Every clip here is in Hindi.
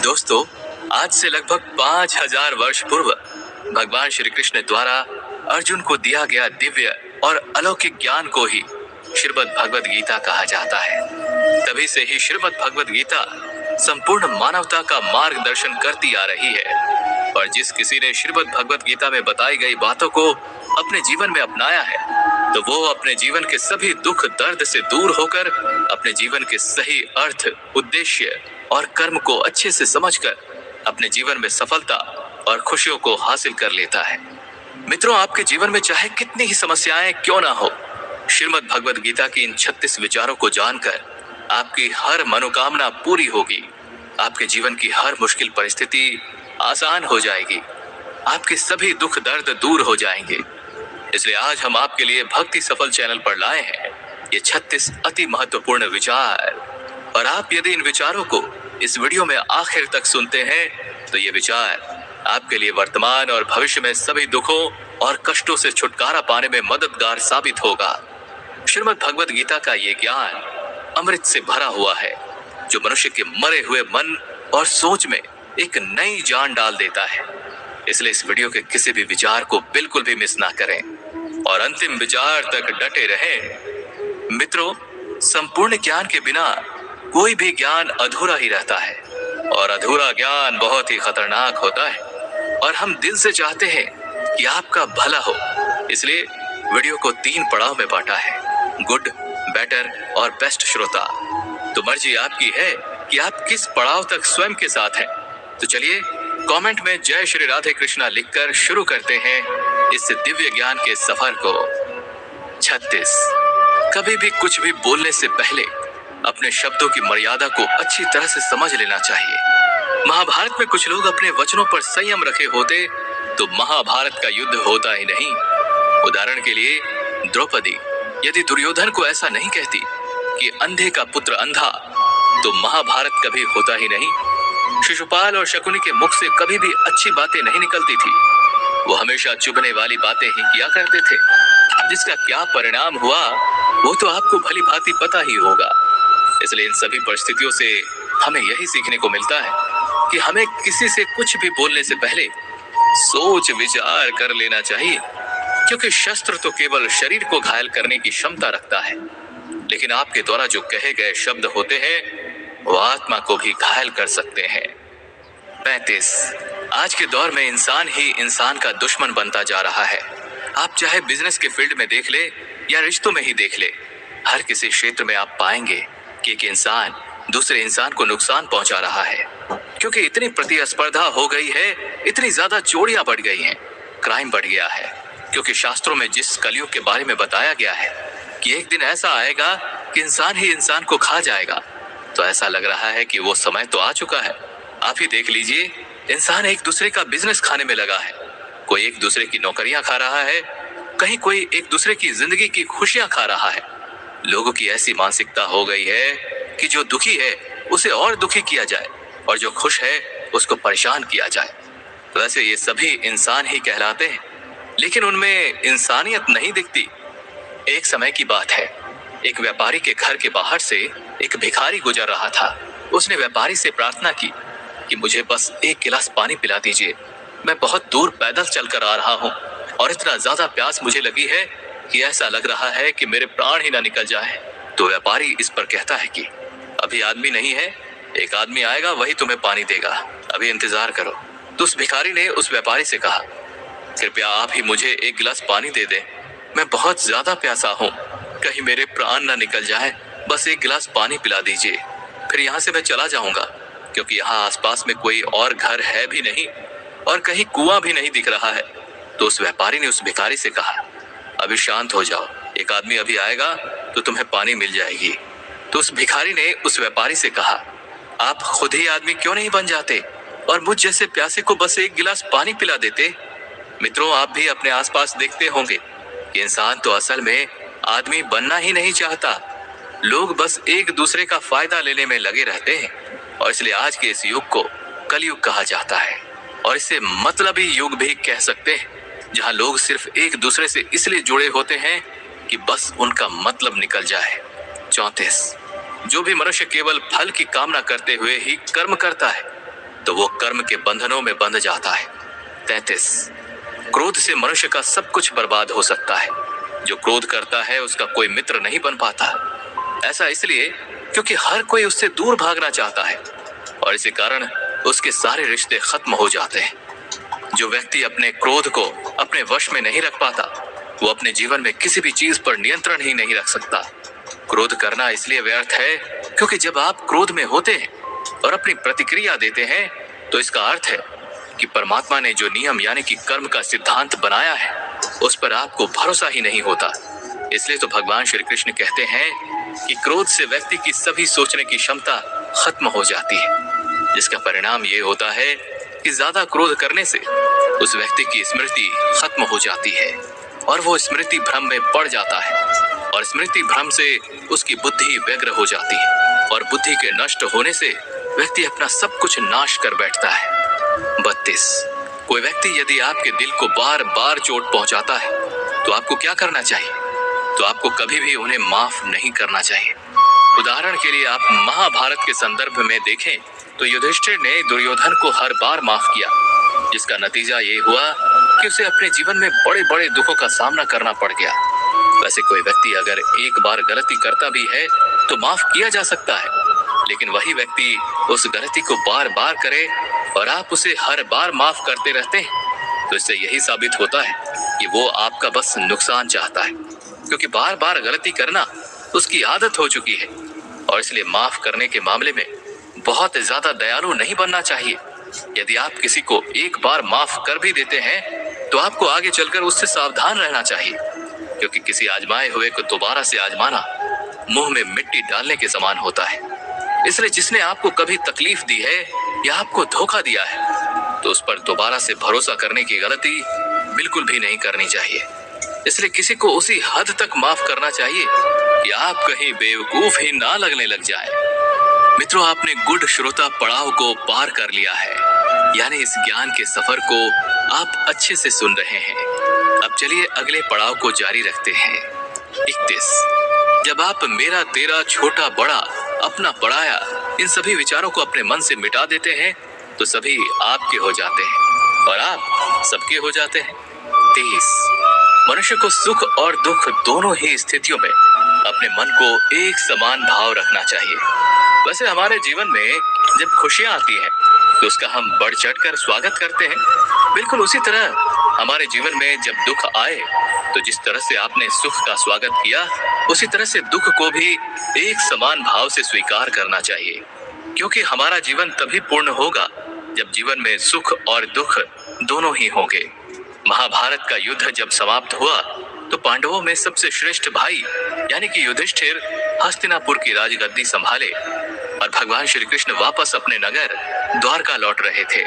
दोस्तों, आज से लगभग 5000 वर्ष पूर्व भगवान श्री कृष्ण द्वारा अर्जुन को दिया गया दिव्य और अलौकिक ज्ञान को ही श्रीमद् भगवद गीता कहा जाता है। तभी से ही श्रीमद् भगवद गीता संपूर्ण मानवता का मार्गदर्शन करती आ रही है और जिस किसी ने श्रीमद् भगवद गीता में बताई गई बातों को अपने जीवन में अपनाया है तो वो अपने जीवन के सभी दुख दर्द से दूर होकर अपने जीवन के सही अर्थ, उद्देश्य और कर्म को अच्छे से समझकर अपने जीवन में सफलता और खुशियों को हासिल कर लेता है। मित्रों, आपके जीवन में चाहे कितनी ही समस्याएं क्यों ना हो, श्रीमद् भगवद गीता की इन 36 विचारों को जानकर आपकी हर मनोकामना पूरी होगी। आपके जीवन की हर मुश्किल परिस्थिति आसान हो जाएगी। आपके सभी दुख दर्द दूर हो जाएंगे। इसलिए आज हम आपके लिए भक्ति सफल चैनल पर लाए हैं ये 36 अति महत्वपूर्ण विचार। और आप यदि इन विचारों को इस वीडियो में आखिर तक सुनते हैं तो ये विचार आपके लिए वर्तमान और भविष्य में सभी दुखों और कष्टों से छुटकारा पाने में मददगार साबित होगा। श्रीमद् भगवद गीता का ये ज्ञान अमृत से भरा हुआ है जो मनुष्य के मरे हुए मन और सोच में एक नई जान डाल देता है। इसलिए इस वीडियो के किसी भी विचार को बिल्कुल भी मिस ना करें और अंतिम विचार तक डटे रहें। मित्रों, संपूर्ण ज्ञान के बिना कोई भी ज्ञान अधूरा ही रहता है और अधूरा ज्ञान बहुत ही खतरनाक होता है और हम दिल से चाहते हैं कि आपका भला हो। इसलिए वीडियो को 3 पड़ाव में बांटा है, गुड, बेटर और बेस्ट श्रोता। तो मर्जी आपकी है कि आप किस पड़ाव तक स्वयं के साथ हैं। तो चलिए कमेंट में जय श्री राधे कृष्णा लिखकर शुरू करते हैं इस दिव्य ज्ञान के सफर को। 36। कभी भी कुछ भी बोलने से पहले अपने शब्दों की मर्यादा को अच्छी तरह से समझ लेना चाहिए। महाभारत में कुछ लोग अपने वचनों पर संयम रखे होते तो महाभारत का युद्ध होता ही नहीं। उदाहरण के लिए द्रौपदी यदि दुर्योधन को ऐसा नहीं कहती कि अंधे का पुत्र अंधा तो महाभारत कभी होता ही नहीं। शिशुपाल और शकुनी के मुख से कभी भी अच्छी बातें नहीं निकलती थी। वो हमेशा चुभने वाली बातें ही किया करते थे, जिसका क्या परिणाम हुआ वो तो आपको भली भांति पता ही होगा। इसलिए इन सभी परिस्थितियों से हमें यही सीखने को मिलता है कि हमें किसी से कुछ भी बोलने से पहले सोच विचार कर लेना चाहिए, क्योंकि शस्त्र तो केवल शरीर को घायल करने की क्षमता रखता है, लेकिन आपके द्वारा जो कहे गए शब्द होते हैं वो आत्मा को भी घायल कर सकते हैं। 35। आज के दौर में इंसान ही इंसान का दुश्मन बनता जा रहा है। आप चाहे बिजनेस के फील्ड में देख ले या रिश्तों में ही देख ले, हर किसी क्षेत्र में आप पाएंगे कि एक इंसान दूसरे इंसान को नुकसान पहुंचा रहा है, क्योंकि इतनी प्रतिस्पर्धा हो गई है, इतनी ज्यादा चोरियां बढ़ गई हैं, क्राइम बढ़ गया है। क्योंकि शास्त्रों में जिस कलयुग के बारे में बताया गया है कि एक दिन ऐसा आएगा कि इंसान ही इंसान को खा जाएगा, तो ऐसा लग रहा है कि वो समय तो आ चुका है। आप ही देख लीजिए, इंसान एक दूसरे का बिजनेस खाने में लगा है। कोई एक दूसरे की नौकरियां खा रहा है, कहीं कोई एक दूसरे की जिंदगी की खुशियां खा रहा है। लोगों की ऐसी मानसिकता हो गई है कि जो दुखी है उसे और दुखी किया जाए और जो खुश है उसको परेशान किया जाए। वैसे ये सभी इंसान ही कहलाते हैं, लेकिन उनमें इंसानियत नहीं दिखती। एक समय की बात है, एक व्यापारी के घर के बाहर से एक भिखारी गुजर रहा था। उसने व्यापारी से प्रार्थना की कि मुझे बस 1 गिलास पानी पिला दीजिए, मैं बहुत दूर पैदल चलकर आ रहा हूँ और इतना ज्यादा प्यास मुझे लगी है कि ऐसा लग रहा है कि मेरे प्राण ही ना निकल जाए। तो व्यापारी इस पर कहता है कि अभी आदमी नहीं है, एक आदमी आएगा, वही तुम्हें पानी देगा, अभी इंतजार करो। तो उस भिखारी ने उस व्यापारी से कहा, कृपया आप ही मुझे 1 गिलास पानी दे दें, मैं बहुत ज्यादा प्यासा हूँ, कहीं मेरे प्राण ना निकल जाए, बस 1 गिलास पानी पिला दीजिए, फिर यहाँ से मैं चला जाऊंगा, क्योंकि यहाँ आसपास में कोई और घर है भी नहीं और कहीं कुआं भी नहीं दिख रहा है। तो उस व्यापारी ने उस भिखारी से कहा, अभी शांत हो जाओ, एक आदमी अभी आएगा तो तुम्हें पानी मिल जाएगी। तो उस भिखारी ने उस व्यापारी से कहा, आप खुद ही आदमी क्यों नहीं बन जाते और मुझ जैसे प्यासे को बस 1 गिलास पानी पिला देते। मित्रों, आप भी अपने आसपास देखते होंगे कि इंसान तो असल में आदमी बनना ही नहीं चाहता। लोग बस एक दूसरे का फायदा लेने में लगे रहते हैं और इसलिए आज के इस युग को कलयुग कहा जाता है और इसे मतलबी युग भी कह सकते हैं, जहां लोग सिर्फ एक दूसरे से इसलिए जुड़े होते हैं कि बस उनका मतलब निकल जाए। 34। जो भी मनुष्य केवल फल की कामना करते हुए ही कर्म करता है तो वो कर्म के बंधनों में बंध जाता है। 33, क्रोध से मनुष्य का सब कुछ बर्बाद हो सकता है। जो क्रोध करता है उसका कोई मित्र नहीं बन पाता। ऐसा इसलिए क्योंकि हर कोई उससे दूर भागना चाहता है और इसी कारण उसके सारे रिश्ते खत्म हो जाते हैं। जो व्यक्ति अपने क्रोध को अपने वश में नहीं रख पाता, वो अपने जीवन में किसी भी चीज पर नियंत्रण ही नहीं रख सकता। क्रोध करना इसलिए व्यर्थ है क्योंकि जब आप क्रोध में होते हैं और अपनी प्रतिक्रिया देते हैं तो इसका अर्थ है कि परमात्मा ने जो नियम यानी कि कर्म का सिद्धांत बनाया है उस पर आपको भरोसा ही नहीं होता। इसलिए तो भगवान श्री कृष्ण कहते हैं कि क्रोध से व्यक्ति की सभी सोचने की क्षमता खत्म हो जाती है, जिसका परिणाम ये होता है कि ज्यादा क्रोध करने से उस व्यक्ति की स्मृति खत्म हो जाती है और वो स्मृति भ्रम में पड़ जाता है और स्मृति भ्रम से उसकी बुद्धि व्यग्र हो जाती है और बुद्धि के नष्ट होने से व्यक्ति अपना सब कुछ नाश कर बैठता है। 32, कोई व्यक्ति यदि आपके दिल को बार बार चोट पहुंचाता है तो आपको क्या करना चाहिए? तो आपको कभी भी उन्हें माफ नहीं करना चाहिए। उदाहरण के लिए आप महाभारत के संदर्भ में देखें तो युधिष्ठिर ने दुर्योधन को हर बार माफ किया, जिसका नतीजा ये हुआ कि उसे अपने जीवन में बड़े बड़े दुखों का सामना करना पड़ गया। वैसे कोई व्यक्ति अगर एक बार गलती करता भी है तो माफ किया जा सकता है, लेकिन वही व्यक्ति उस गलती को बार बार करे और आप उसे हर बार माफ करते रहते हैं तो इससे यही साबित होता है कि वो आपका बस नुकसान चाहता है, क्योंकि बार बार गलती करना उसकी आदत हो चुकी है। और इसलिए माफ करने के मामले में बहुत ज्यादा दयालु नहीं बनना चाहिए। यदि आप किसी को एक बार माफ कर भी देते हैं तो आपको आगे चलकर उससे सावधान रहना चाहिए, क्योंकि किसी आजमाए हुए को दोबारा से आजमाना मुंह में मिट्टी डालने के समान होता है। इसलिए जिसने आपको कभी तकलीफ दी है या आपको धोखा दिया है तो उस पर दोबारा से भरोसा करने की गलती बिल्कुल भी नहीं करनी चाहिए। इसलिए किसी को उसी हद तक माफ करना चाहिए कि आप कहीं बेवकूफ ही ना लगने लग जाए। मित्रों, आपने गुड श्रोता पड़ाव को पार कर लिया है, यानी इस ज्ञान के सफर को आप अच्छे से सुन रहे हैं। अब चलिए अगले पड़ाव को जारी रखते हैं। 31, जब आप मेरा तेरा छोटा बड़ा अपना पराया इन सभी विचारों को अपने मन से मिटा देते हैं तो सभी आपके हो जाते हैं और आप सबके हो जाते हैं। 23, मनुष्य को सुख और दुख दोनों ही स्थितियों में अपने मन को एक समान भाव रखना चाहिए। वैसे हमारे जीवन में जब खुशियां आती हैं तो उसका हम बढ़ चढ़ कर स्वागत करते हैं। बिल्कुल उसी तरह हमारे जीवन में जब दुख आए तो जिस तरह से आपने सुख का स्वागत किया उसी तरह से दुख को भी एक समान भाव से स्वीकार करना चाहिए, क्योंकि हमारा जीवन तभी पूर्ण होगा जब जीवन में सुख और दुख दोनों ही होंगे। महाभारत का युद्ध जब समाप्त हुआ तो पांडवों में सबसे श्रेष्ठ भाई यानी कि युधिष्ठिर हस्तिनापुर की राजगद्दी संभाले और भगवान श्री कृष्ण वापस अपने नगर द्वारका लौट रहे थे।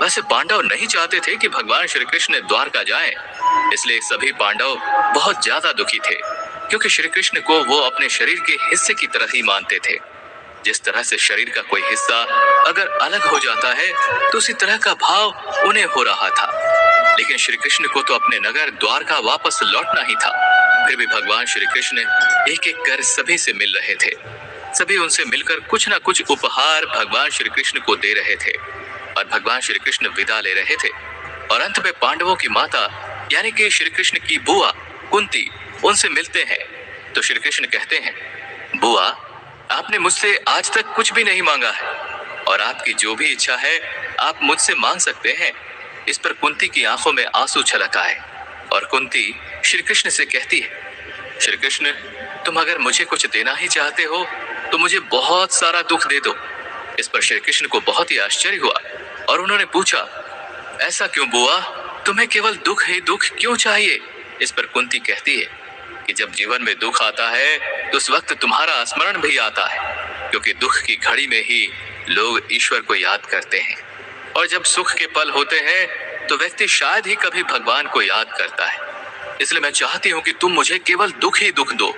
वैसे पांडव नहीं चाहते थे कि भगवान श्री कृष्ण द्वारका जाएं, इसलिए सभी पांडव बहुत ज्यादा दुखी थे, क्योंकि श्री कृष्ण को वो अपने शरीर के हिस्से की तरह ही मानते थे। जिस तरह से शरीर का कोई हिस्सा अगर अलग हो जाता है तो उसी तरह का भाव उन्हें हो रहा था। लेकिन श्री कृष्ण को तो अपने नगर द्वारका वापस लौटना ही था। फिर भी भगवान श्री कृष्ण एक एक कर सभी से मिल रहे थे। सभी उनसे मिलकर कुछ न कुछ उपहार भगवान श्री कृष्ण को दे रहे थे और भगवान श्री कृष्ण विदा ले रहे थे। और अंत में पांडवों की माता यानी कि श्री कृष्ण की बुआ कुंती उनसे मिलते हैं तो श्री कृष्ण कहते हैं, बुआ, आपने मुझसे आज तक कुछ भी नहीं मांगा है और आपकी जो भी इच्छा है आप मुझसे मांग सकते हैं। इस पर कुंती की आंखों में आंसू छलक आए और कुंती श्री कृष्ण से कहती है, श्री कृष्ण, तुम अगर मुझे कुछ देना ही चाहते हो तो मुझे बहुत सारा दुख दे दो। इस पर श्री कृष्ण को बहुत ही आश्चर्य हुआ और उन्होंने पूछा, ऐसा क्यों बुआ, तुम्हें केवल दुख ही दुख क्यों चाहिए? इस पर कुंती कहती है कि जब जीवन में दुख आता है तो उस वक्त तुम्हारा स्मरण भी आता है, क्योंकि दुख की घड़ी में ही लोग ईश्वर को याद करते हैं और जब सुख के पल होते हैं तो व्यक्ति शायद ही कभी भगवान को याद करता है। इसलिए मैं चाहती हूँ कि तुम मुझे केवल दुख ही दुख दो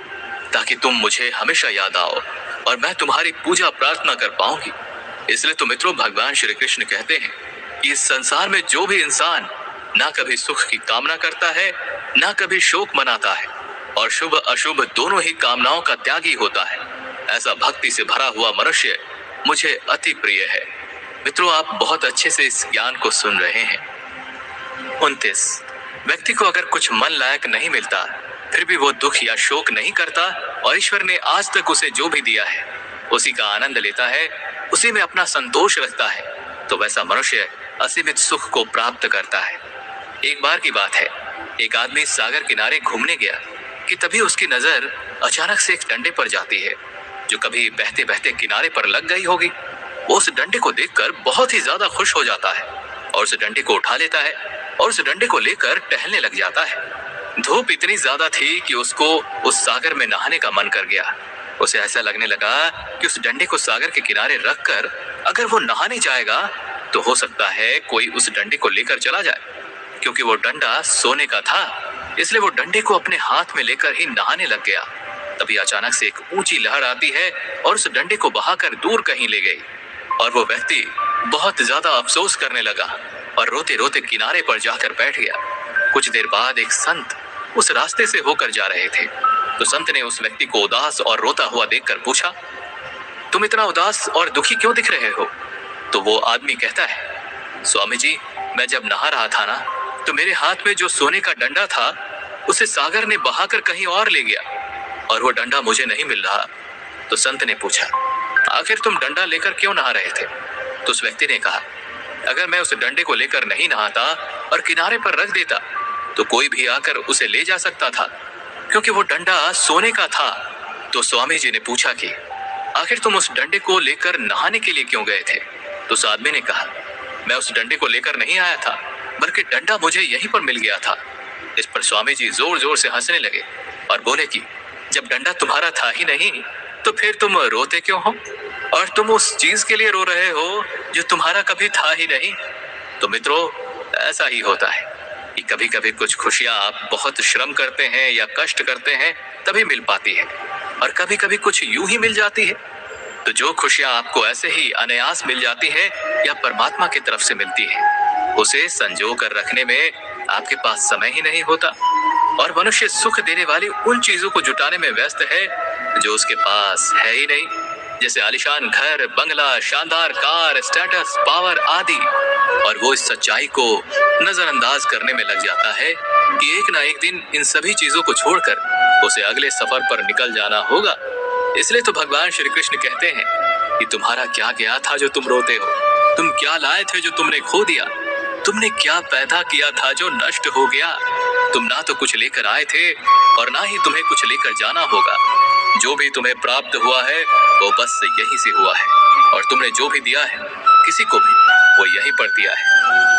ताकि तुम मुझे हमेशा याद आओ और मैं तुम्हारी पूजा प्रार्थना कर पाऊंगी। इसलिए तो मित्रों, भगवान श्री कृष्ण कहते हैं कि इस संसार में जो भी इंसान ना कभी सुख की कामना करता है ना कभी शोक मनाता है और शुभ अशुभ दोनों ही कामनाओं का त्यागी होता है, ऐसा भक्ति से भरा हुआ मनुष्य मुझे अति प्रिय है। मित्रों, आप बहुत अच्छे से इस ज्ञान को सुन रहे हैं। 29, व्यक्ति को अगर कुछ मन लायक नहीं मिलता फिर भी वो दुख या शोक नहीं करता और ईश्वर ने आज तक उसे जो भी दिया है उसी का आनंद लेता है, उसी में अपना संतोष रखता है, तो वैसा मनुष्य असीमित सुख को प्राप्त करता है। एक बार की बात है, एक आदमी सागर किनारे घूमने गया कि तभी उसकी नजर अचानक से एक डंडे पर जाती है जो कभी बहते बहते किनारे पर लग गई होगी। वो उस डंडे को देखकर बहुत ही ज्यादा खुश हो जाता है और उस डंडे को उठा लेता है और उस डंडे को लेकर टहलने लग जाता है। धूप इतनी ज्यादा थी कि उसको उस सागर में नहाने का मन कर गया। उसे ऐसा लगने लगा कि उस डंडे को सागर के किनारे रखकर अगर वो नहाने जाएगा तो हो सकता है कोई उस डंडे को लेकर चला जाए। क्योंकि वो डंडा सोने का था इसलिए वो डंडे को अपने हाथ में लेकर ही नहाने लग गया। तभी अचानक से एक ऊंची लहर आती है और उस डंडे को बहाकर दूर कहीं ले गई और वो व्यक्ति बहुत ज्यादा अफसोस करने लगा और रोते रोते किनारे पर जाकर बैठ गया। कुछ देर बाद एक संत उस रास्ते से होकर जा रहे थे तो संत ने उस व्यक्ति को उदास और रोता हुआ देखकर पूछा, तुम इतना उदास और दुखी क्यों दिख रहे हो? तो वो आदमी कहता है, स्वामी जी, मैं जब नहा रहा था ना तो मेरे हाथ में जो सोने का डंडा था उसे सागर ने बहाकर कहीं और ले गया और वो डंडा मुझे नहीं मिल रहा। तो संत ने पूछा, आखिर तुम डंडा लेकर क्यों नहा रहे थे? तो उस व्यक्ति ने कहा, अगर मैं उस डंडे को लेकर नहीं नहाता और किनारे पर रख देता तो कोई भी आकर उसे ले जा सकता था, क्योंकि वो डंडा सोने का था। तो स्वामी जी ने पूछा कि आखिर तुम उस डंडे को लेकर नहाने के लिए क्यों गए थे? तो उस आदमी ने कहा, मैं उस डंडे को लेकर नहीं आया था बल्कि डंडा मुझे यहीं पर मिल गया था। इस पर स्वामी जी जोर जोर से हंसने लगे और बोले कि जब डंडा तुम्हारा था ही नहीं तो फिर तुम रोते क्यों हो और तुम उस चीज के लिए रो रहे हो जो तुम्हारा कभी था ही नहीं। तो मित्रों, ऐसा ही होता है कि कभी कभी कुछ खुशियां आप बहुत श्रम करते हैं या कष्ट करते हैं तभी मिल पाती है और कभी कभी कुछ यूं ही मिल जाती है। तो जो खुशियां आपको ऐसे ही अनायास मिल जाती है या परमात्मा की तरफ से मिलती है उसे संजो कर रखने में आपके पास समय ही नहीं होता और मनुष्य सुख देने वाली उन चीजों को जुटाने में व्यस्त है जो उसके पास है ही नहीं, जैसे आलीशान घर, बंगला, शानदार कार, स्टेटस, पावर आदि। और वो इस सच्चाई को नजरअंदाज करने में लग जाता है कि एक ना एक दिन इन सभी चीजों को छोड़कर उसे अगले सफर पर निकल जाना होगा। इसलिए तो भगवान श्री कृष्ण कहते हैं कि तुम्हारा क्या गया था जो तुम रोते हो? तुम क्या लाए थे जो तुमने खो दिया? तुमने क्या पैदा किया था जो नष्ट हो गया? तुम ना तो कुछ लेकर आए थे और ना ही तुम्हें कुछ लेकर जाना होगा। जो भी तुम्हें प्राप्त हुआ है वो बस यहीं से हुआ है और तुमने जो भी दिया है किसी को भी वो यहीं पर दिया है,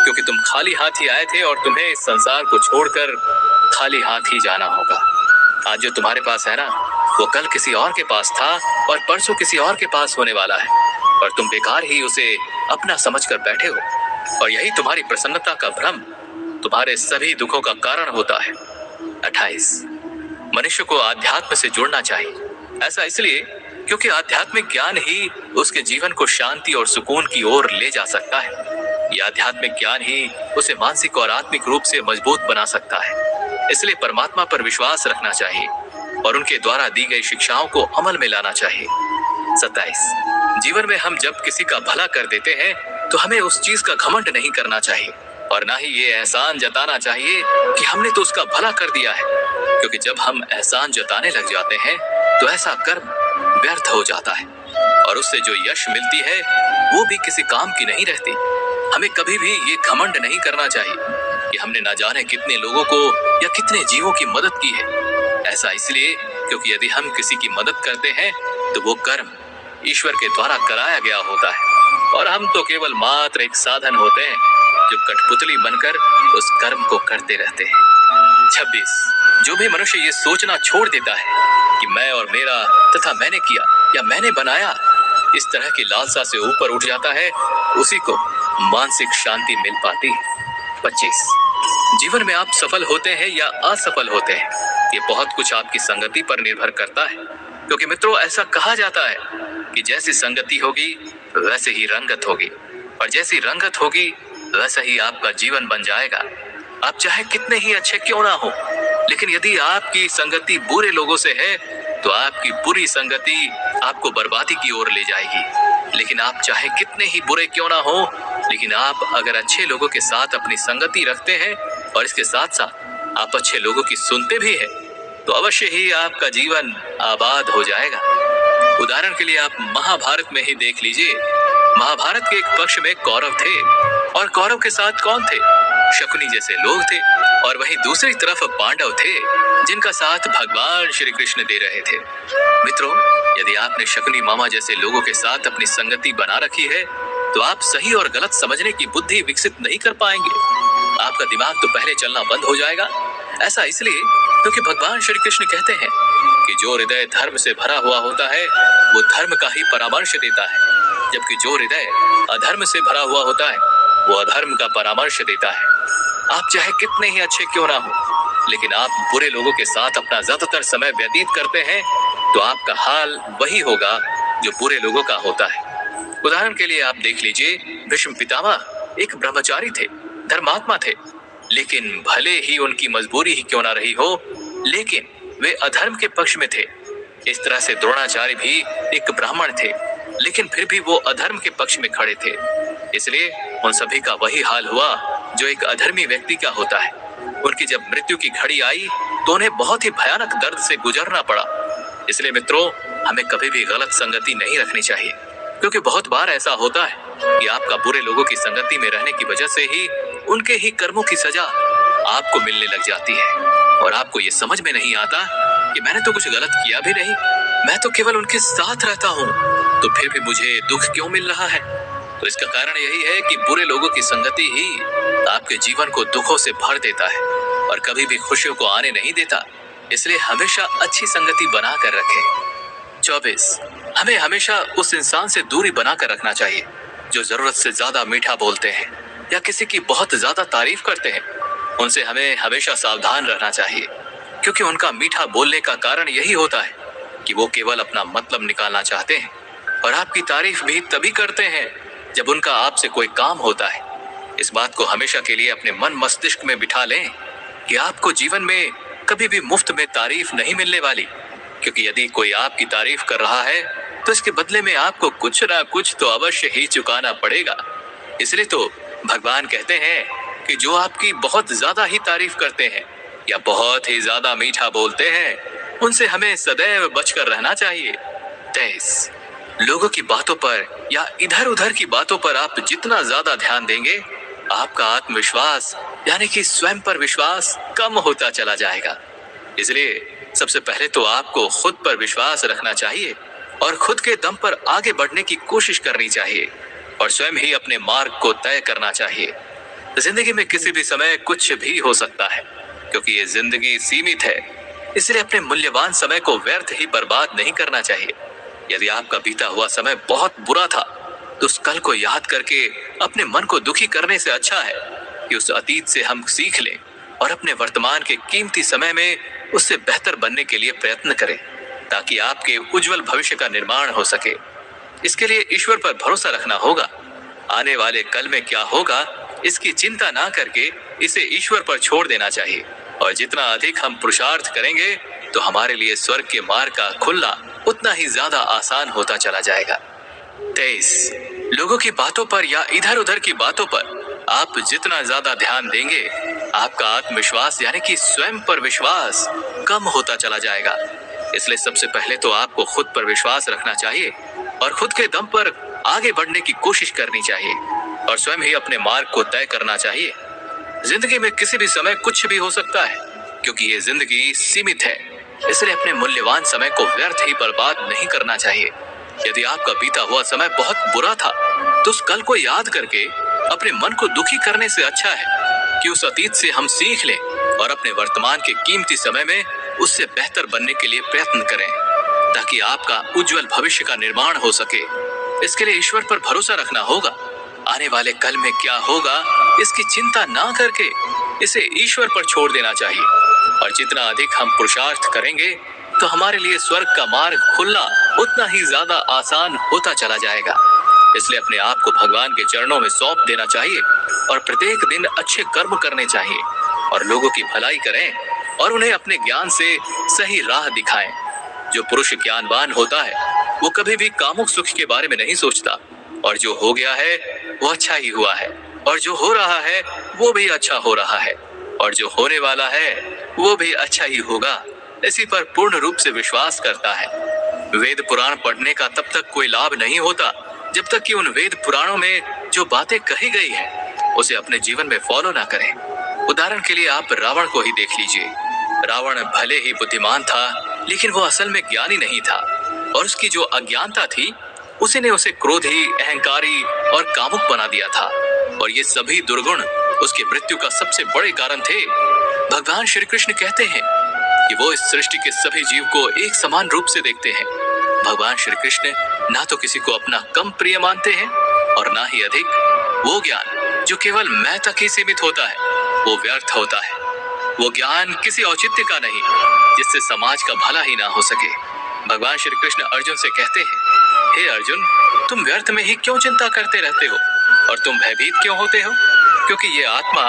क्योंकि तुम खाली हाथ ही आए थे और तुम्हें इस संसार को छोड़कर खाली हाथ ही जाना होगा। आज जो तुम्हारे पास है ना वो कल किसी और के पास था और परसों किसी और के पास होने वाला है और तुम बेकार ही उसे अपना समझकर बैठे हो और यही तुम्हारी प्रसन्नता का भ्रम तुम्हारे सभी दुखों का कारण होता है। 28, मनुष्य को आध्यात्म से जुड़ना चाहिए। ऐसा इसलिए क्योंकि आध्यात्मिक ज्ञान ही उसके जीवन को शांति और सुकून की ओर ले जा सकता है। यह आध्यात्मिक ज्ञान ही उसे मानसिक और आत्मिक रूप से मजबूत बना सकता है। इसलिए परमात्मा पर विश्वास रखना चाहिए और उनके द्वारा दी गई शिक्षाओं को अमल में लाना चाहिए। 27, जीवन में हम जब किसी का भला कर देते हैं तो हमें उस चीज का घमंड नहीं करना चाहिए और ना ही ये एहसान जताना चाहिए कि हमने तो उसका भला कर दिया है, क्योंकि जब हम एहसान जताने लग जाते हैं तो ऐसा कर्म व्यर्थ हो जाता है और उससे जो यश मिलती है वो भी किसी काम की नहीं रहती। हमें कभी भी ये घमंड नहीं करना चाहिए कि हमने ना जाने कितने लोगों को या कितने जीवों की मदद की है। ऐसा इसलिए क्योंकि यदि हम किसी की मदद करते हैं तो वो कर्म ईश्वर के द्वारा कराया गया होता है और हम तो केवल मात्र एक साधन होते हैं जो कठपुतली बनकर उस कर्म को करते रहते हैं। 26, जो भी मनुष्य ये सोचना छोड़ देता है कि मैं और मेरा तथा मैंने किया या मैंने बनाया, इस तरह की लालसा से ऊपर उठ जाता है, उसी को मानसिक शांति मिल पाती है। 25, जीवन में आप सफल होते हैं या असफल होते हैं ये बहुत कुछ आपकी संगति पर निर्भर करता है, क्योंकि मित्रों ऐसा कहा जाता है कि जैसी संगति होगी वैसे ही रंगत होगी और जैसी रंगत होगी वैसा ही आपका जीवन बन जाएगा। आप चाहे कितने ही अच्छे क्यों ना हो, लेकिन यदि आपकी संगति बुरे लोगों से है तो आपकी बुरी संगति आपको बर्बादी की ओर ले जाएगी लेकिन आप चाहे कितने ही बुरे क्यों ना हो, लेकिन आप अगर अच्छे लोगों के साथ अपनी संगति रखते हैं और इसके साथ साथ आप अच्छे लोगों की सुनते भी हैं, तो अवश्य ही आपका जीवन आबाद हो जाएगा। उदाहरण के लिए आप महाभारत में ही देख लीजिए। महाभारत के एक पक्ष में कौरव थे और कौरव के साथ कौन थे? शकुनी जैसे लोग थे, और वहीं दूसरी तरफ पांडव थे जिनका साथ भगवान श्री कृष्ण दे रहे थे। मित्रों, यदि आपने शकुनी मामा जैसे लोगों के साथ अपनी संगति बना रखी है तो आप सही और गलत समझने की बुद्धि विकसित नहीं कर पाएंगे। आपका दिमाग तो पहले चलना बंद हो जाएगा। ऐसा इसलिए क्योंकि भगवान श्री कृष्ण कहते हैं कि जो हृदय धर्म से भरा हुआ होता है वो धर्म का ही परामर्श देता है, जबकि जो हृदय अधर्म से भरा हुआ होता है वो अधर्म का परामर्श देता है। आप चाहे कितने ही अच्छे क्यों ना हो, लेकिन आप बुरे लोगों के साथ अपना ज्यादातर समय व्यतीत करते हैं तो आपका हाल वही होगा जो बुरे लोगों का होता है। उदाहरण के लिए आप देख लीजिए, भीष्म पितामह एक ब्रह्मचारी थे, धर्मात्मा थे, लेकिन भले ही उनकी मजबूरी ही क्यों ना रही हो, लेकिन वे अधर्म के पक्ष में थे। इस तरह से द्रोणाचार्य भी एक ब्राह्मण थे, लेकिन फिर भी वो अधर्म के पक्ष में खड़े थे। इसलिए उन सभी का वही हाल हुआ जो एक अधर्मी व्यक्ति का होता है। उनकी जब मृत्यु की घड़ी आई तो उन्हें बहुत ही भयानक दर्द से गुजरना पड़ा। इसलिए मित्रों, हमें कभी भी गलत संगति नहीं रखनी चाहिए, क्योंकि बहुत बार ऐसा होता है कि आपका बुरे लोगों की संगति में रहने की वजह से ही उनके ही कर्मों की सजा आपको मिलने लग जाती है, और आपको ये समझ में नहीं आता कि मैंने तो कुछ गलत किया भी नहीं, मैं तो केवल उनके साथ रहता हूँ, तो फिर भी मुझे दुख क्यों मिल रहा है? तो इसका कारण यही है कि बुरे लोगों की संगति ही आपके जीवन को दुखों से भर देता है और कभी भी खुशियों को आने नहीं देता। इसलिए हमेशा अच्छी संगति बना कर रखें। 24, हमें हमेशा उस इंसान से दूरी बना कर रखना चाहिए जो जरूरत से ज्यादा मीठा बोलते हैं या किसी की बहुत ज्यादा तारीफ करते हैं। उनसे हमें हमेशा सावधान रहना चाहिए, क्योंकि उनका मीठा बोलने का कारण यही होता है कि वो केवल अपना मतलब निकालना चाहते हैं, और आपकी तारीफ भी तभी करते हैं जब उनका आपसे कोई काम होता है। इस बात को हमेशा के लिए अपने मन मस्तिष्क में बिठा लें कि आपको जीवन में कभी भी मुफ्त में तारीफ नहीं मिलने वाली, क्योंकि यदि कोई आपकी तारीफ कर रहा है तो इसके बदले में आपको कुछ ना कुछ तो अवश्य ही चुकाना पड़ेगा। इसलिए तो भगवान कहते हैं कि जो आपकी बहुत ज्यादा ही तारीफ करते हैं या बहुत ही ज्यादा मीठा बोलते हैं, उनसे हमें सदैव बचकर रहना चाहिए। 23, लोगों की बातों पर या इधर उधर की बातों पर आप जितना ज्यादा ध्यान देंगे, आपका आत्मविश्वास यानी कि स्वयं पर विश्वास कम होता चला जाएगा। इसलिए सबसे पहले तो आपको खुद पर विश्वास रखना चाहिए और खुद के दम पर आगे बढ़ने की कोशिश करनी चाहिए और स्वयं ही अपने मार्ग को तय करना चाहिए। जिंदगी में किसी भी समय कुछ भी हो सकता है, क्योंकि ये जिंदगी सीमित है। इसलिए अपने मूल्यवान समय को व्यर्थ ही बर्बाद नहीं करना चाहिए। यदि आपका बीता हुआ समय बहुत बुरा था तो उस कल को याद करके अपने मन को दुखी करने से अच्छा है कि उस अतीत से हम सीख लें और अपने वर्तमान के कीमती समय में उससे बेहतर बनने के लिए प्रयत्न करें, ताकि आपके उज्जवल भविष्य का निर्माण हो सके। इसके लिए ईश्वर पर भरोसा रखना होगा। आने वाले कल में क्या होगा इसकी चिंता ना करके इसे ईश्वर पर छोड़ देना चाहिए, और जितना अधिक हम पुरुषार्थ करेंगे तो हमारे लिए स्वर्ग के मार्ग का खुलना उतना ही ज्यादा आसान होता चला जाएगा। 23, लोगों की बातों पर या इधर उधर की बातों पर आप जितना ज्यादा ध्यान देंगे, आपका आत्मविश्वास यानी कि स्वयं पर विश्वास कम होता चला जाएगा। इसलिए सबसे पहले तो आपको खुद पर विश्वास रखना चाहिए और खुद के दम पर आगे बढ़ने की कोशिश करनी चाहिए और स्वयं ही अपने मार्ग को तय करना चाहिए। जिंदगी में किसी भी समय कुछ भी हो सकता है, क्योंकि ये जिंदगी सीमित है। इसलिए अपने मूल्यवान समय को व्यर्थ ही बर्बाद नहीं करना चाहिए। यदि आपका बीता हुआ समय बहुत बुरा था तो उस कल को याद करके अपने मन को दुखी करने से अच्छा है कि उस अतीत से हम सीख लें और अपने वर्तमान के कीमती समय में उससे बेहतर बनने के लिए प्रयत्न करें, ताकि आपका उज्जवल भविष्य का निर्माण हो सके। इसके लिए ईश्वर पर भरोसा रखना होगा। आने वाले कल में क्या होगा इसकी चिंता ना करके इसे ईश्वर पर छोड़ देना चाहिए, और जितना अधिक हम पुरुषार्थ करेंगे तो हमारे लिए स्वर्ग का मार्ग खुलना उतना ही ज्यादा आसान होता चला जाएगा। इसलिए अपने आप को भगवान के चरणों में सौंप देना चाहिए और प्रत्येक दिन अच्छे कर्म करने चाहिए और लोगों की भलाई करें और उन्हें अपने ज्ञान से सही राह दिखाएं। जो पुरुष ज्ञानवान होता है वो कभी भी कामुक सुख के बारे में नहीं सोचता, और जो हो गया है वो अच्छा ही हुआ है, और जो हो रहा है वो भी अच्छा हो रहा है, और जो होने वाला है वो भी अच्छा ही होगा, इसी पर पूर्ण रूप से विश्वास करता है। वेद पुराण पढ़ने का तब तक कोई लाभ नहीं होता जब तक कि उन वेद पुराणों में जो बातें कही गई है उसे अपने जीवन में फॉलो ना करें। उदाहरण के लिए आप रावण को ही देख लीजिए। रावण भले ही बुद्धिमान था, लेकिन वो असल में ज्ञानी नहीं था, और उसकी जो अज्ञानता थी उसी ने उसे क्रोधी, अहंकारी और कामुक बना दिया था, और ये सभी दुर्गुण उसकी मृत्यु का सबसे बड़े कारण थे। भगवान श्री कृष्ण कहते हैं कि वो इस सृष्टि के सभी जीव को एक समान रूप से देखते हैं। भगवान श्री कृष्ण ना तो किसी को अपना कम प्रिय मानते हैं और ना ही अधिक। वो ज्ञान जो केवल मैं तक ही सीमित होता है वो व्यर्थ होता है। वो ज्ञान किसी औचित्य का नहीं जिससे समाज का भला ही ना हो सके। भगवान श्री कृष्ण अर्जुन से कहते हैं, हे अर्जुन, तुम व्यर्थ में ही क्यों चिंता करते रहते हो और तुम भयभीत क्यों होते हो? क्योंकि ये आत्मा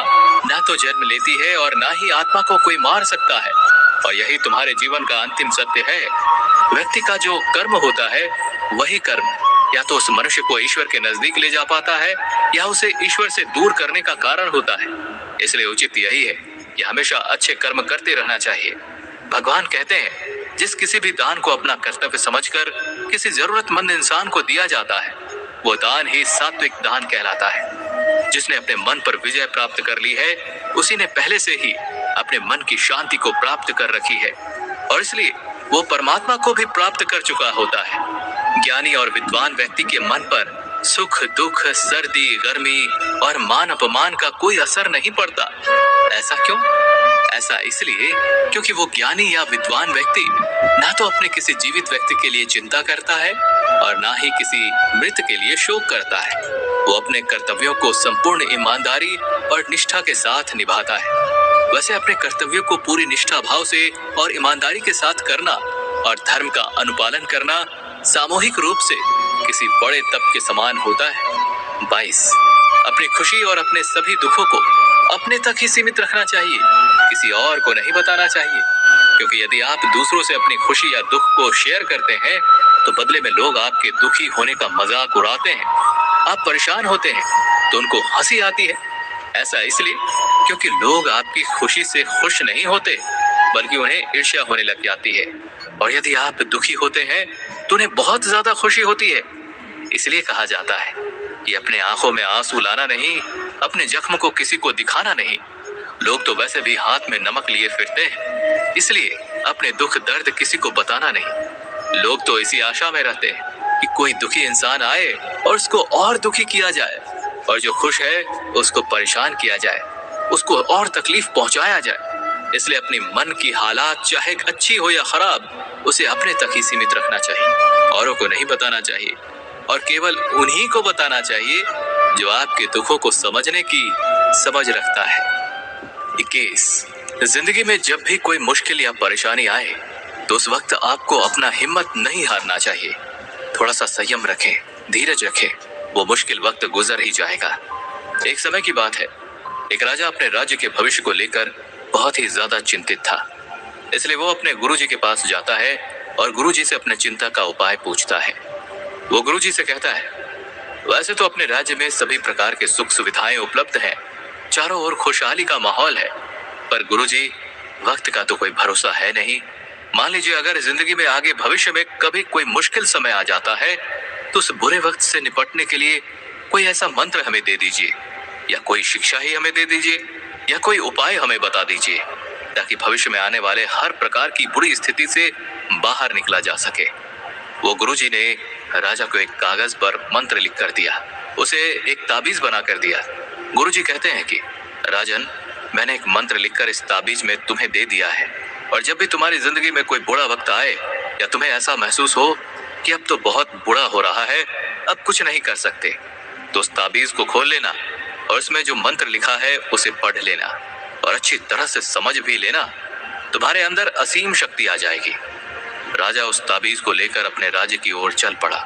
ना तो जन्म लेती है और ना ही आत्मा को कोई मार सकता है, और यही तुम्हारे जीवन का अंतिम सत्य है। व्यक्ति का जो कर्म होता है वही कर्म या तो उस मनुष्य को ईश्वर के नजदीक ले जा पाता है या उसे ईश्वर से दूर करने का कारण होता है। इसलिए उचित यही है कि हमेशा अच्छे कर्म करते रहना चाहिए। भगवान कहते हैं, जिस किसी भी दान को अपना कर्तव्य समझकर किसी जरूरतमंद इंसान को दिया जाता है वो दान ही सात्विक दान कहलाता है। जिसने अपने मन पर विजय प्राप्त कर ली है उसी ने पहले से ही अपने मन की शांति को प्राप्त कर रखी है, और इसलिए वो परमात्मा को भी प्राप्त कर चुका होता है। ज्ञानी और विद्वान व्यक्ति के मन पर सुख दुख, सर्दी गर्मी और मान अपमान का कोई असर नहीं पड़ता। ऐसा क्यों? ऐसा इसलिए क्योंकि वो ज्ञानी या विद्वान व्यक्ति ना तो अपने किसी जीवित व्यक्ति के लिए चिंता करता है और ना ही किसी मृत के लिए शोक करता है। वो अपने कर्तव्यों को संपूर्ण ईमानदारी और निष्ठा के साथ निभाता है। वैसे अपने कर्तव्यों को पूरी निष्ठा भाव से और ईमानदारी के साथ करना और धर्म का अनुपालन करना सामूहिक रूप से किसी बड़े तप के समान होता है। 22. अपनी खुशी और अपने सभी दुखों को अपने तक ही सीमित रखना चाहिए, किसी और को नहीं बताना चाहिए, क्योंकि यदि आप दूसरों से अपनी खुशी या दुख को शेयर करते हैं तो बदले में लोग आपके दुखी होने का मजाक उड़ाते हैं। आप परेशान होते हैं तो उनको हंसी आती है। ऐसा इसलिए क्योंकि लोग आपकी खुशी से खुश नहीं होते बल्कि उन्हें ईर्ष्या होने लग जाती है, और यदि आप दुखी होते हैं तो उन्हें बहुत ज्यादा खुशी होती है। इसलिए कहा जाता है कि अपने आंखों में आंसू लाना नहीं, अपने जख्म को किसी को दिखाना नहीं। लोग तो वैसे भी हाथ में नमक लिए फिरते हैं, इसलिए अपने दुख दर्द किसी को बताना नहीं। लोग तो इसी आशा में रहते हैं कि कोई दुखी इंसान आए और उसको और दुखी किया जाए, और जो खुश है उसको परेशान किया जाए, उसको और तकलीफ पहुंचाया जाए। इसलिए अपनी मन की हालात चाहे अच्छी हो या खराब उसे अपने तक ही सीमित रखना चाहिए, औरों को नहीं बताना चाहिए, और केवल उन्हीं को बताना चाहिए जो आपके दुखों को समझने की समझ रखता है। 21. जिंदगी में जब भी कोई मुश्किल या परेशानी आए तो उस वक्त आपको अपना हिम्मत नहीं हारना चाहिए। थोड़ा सा संयम रखें, धीरज रखें, वो मुश्किल वक्त गुजर ही जाएगा। एक समय की बात है, एक राजा अपने राज्य के भविष्य को लेकर बहुत ही ज्यादा चिंतित था। इसलिए वो अपने गुरुजी के पास जाता है और गुरुजी से अपने चिंता का उपाय पूछता है। वो गुरुजी से कहता है, वैसे तो अपने राज्य में सभी प्रकार के सुख सुविधाएं उपलब्ध हैं, चारों ओर खुशहाली का माहौल है, पर गुरुजी वक्त का तो कोई भरोसा है नहीं। मान लीजिए अगर जिंदगी में आगे भविष्य में कभी कोई मुश्किल समय आ जाता है तो उस बुरे वक्त से निपटने के लिए कोई ऐसा मंत्र हमें दे दीजिए, या कोई शिक्षा ही हमें दे दीजिए, या कोई उपाय हमें बता दीजिए, ताकि भविष्य में आने वाले हर प्रकार की बुरी स्थिति से बाहर निकला जा सके। वो गुरुजी ने राजा को एक कागज पर मंत्र लिख कर दिया, उसे एक ताबीज बना कर दिया। गुरुजी कहते हैं कि राजन, मैंने एक मंत्र लिखकर इस ताबीज में तुम्हें दे दिया है, और जब भी तुम्हारी जिंदगी में कोई बुरा वक्त आए या तुम्हें ऐसा महसूस हो कि अब तो बहुत बुरा हो रहा है, अब कुछ नहीं कर सकते, तो उस ताबीज को खोल लेना और उसमें जो मंत्र लिखा है उसे पढ़ लेना और अच्छी तरह से समझ भी लेना। तुम्हारे अंदर असीम शक्ति आ जाएगी। राजा उस ताबीज को लेकर अपने राज्य की ओर चल पड़ा।